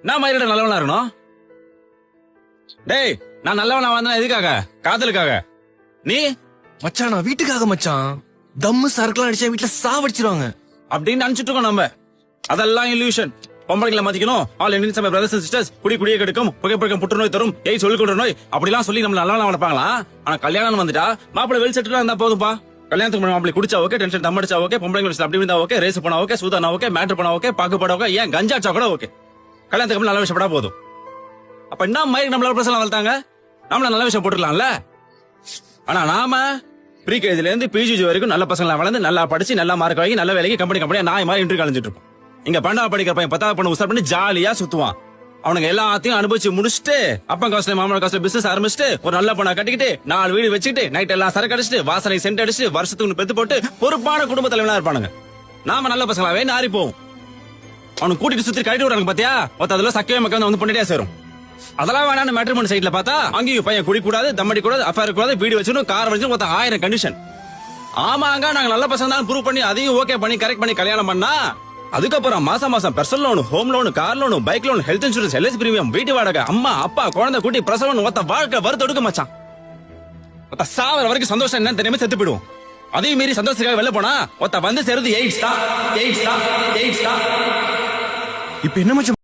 நான் மாதிரி நல்லவனா இருக்கணும். டேய், நான் நல்லவனா வந்தா எதுக்காக? காதலுக்காக. நீ மச்சான் நான் வீட்டுக்காக மச்சான். தம்மு சரக்குலாம் அடிச்சா வீட்டுல சாவடிச்சிருவாங்க அப்படின்னு நினைச்சிட்டு இருக்கோம் நம்ம. அதெல்லாம் இல்யூஷன். பொம்பளைகளை மாத்திக்கணும், ஆல் இந்தியன் சமய பிரதர்ஸ் அண்ட் சிஸ்டர்ஸ், குடியை கெடுக்கும், புகைப்பழக்கம் புற்றுநோய் தரும், சொல்லிக் கொடுற நோய் அப்படிலாம் சொல்லி நம்ம நல்லவனா வளர்ப்பாங்களா? ஆனா கல்யாணம் வந்துட்டா மாப்பிள்ளை வெல் செட்டிலா இருந்தா போதும்பா. கல்யாணத்துக்கு மாப்பிள்ளை குடிச்சா ஓகே, டென்ஷன் தம் அடிச்சா ஓகே, பொம்பளைங்க அப்படி இருந்தா ஓகே, ரேஸ் போனா ஓகே, சூதானா ஓகே, மேட்டர் பண்ணா ஓகே, பாக்கு போட ஓகே, ஏன் கஞ்சாச்சா கூட ஓகே. கல்யாணத்துக்கு நல்ல விஷயப்படா போதும். அப்ப என்ன மாதிரி நம்மளால பிரச்சனை வளர்த்தாங்க? நம்மள நல்ல விஷயம் போட்டுக்கலாம்ல. ஆனா நாம ப்ரீகேஜில இருந்து பிஜிஜி வரைக்கும் நல்ல பசங்களா வளர்ந்து நல்லா படிச்சு நல்ல மார்க் வாங்கி நல்ல வேலைக்கு கம்பெனியா நாய் மாதிரி இன்டர்வியூ கலந்துட்டு இருக்கோம். இங்க 12 படிக்கிற பையன் 10 பண்ண உசார் பண்ணி ஜாலியா சுத்துவான். அவனுங்க எல்லாத்தையும் அனுபவிச்சு முடிச்சுட்டு அப்பா காசுல மாமா காசுல பிசினஸ் ஆரம்பிச்சுட்டு ஒரு நல்ல பொண்ணா கட்டிக்கிட்டு 4 வீடு வச்சுக்கிட்டு நைட் எல்லாம் சரக்கு அடிச்சுட்டு வாசனை சென்ட் அடிச்சுட்டு வருஷத்துக்கு பெத்து போட்டு பொறுப்பான குடும்ப தலைவனா இருப்பானுங்க. நாம நல்ல பசங்களாவே நாரி போவோம். அவனு கூட்டிட்டு சுத்தி கட்டி விடுறாங்க பாத்தியா, ஒருத்ததுல சக்கவே மக்கள் வந்து பண்ணிட்டே சேரும். அதெல்லாம் வேணாம். மேட்ரிமோனி சைட்ல பார்த்தா அங்கேயும் பையன் குடி கூடாது, தம்மடி கூடாது, அஃபேர் கூடாது, வீடு வச்சுக்கணும், கார் வச்சுக்கணும், 1000 கண்டிஷன். ஆமாங்க, நாங்க நல்ல பசங்க தான் ப்ரூவ் பண்ணி அதையும் ஓகே பண்ணி கரெக்ட் பண்ணி கல்யாணம் பண்ணா அதுக்கப்புறம் மாசம் personal loan, home loan, car loan, bike loan, health insurance, LIC premium, வீட்டு வாடகை, அம்மா அப்பா குழந்தை குட்டி பிரசவம், வாழ்க்கை வருத்தொடுக்க மச்சான். சாவர வரைக்கும் சந்தோஷம் என்ன தெரியாம செத்து போயிடுவோம். அதையும் மீறி சந்தோஷத்துக்காக வெளில போனா வந்து சேருது 8 ஸ்டார். இப்ப என்ன மச்சான்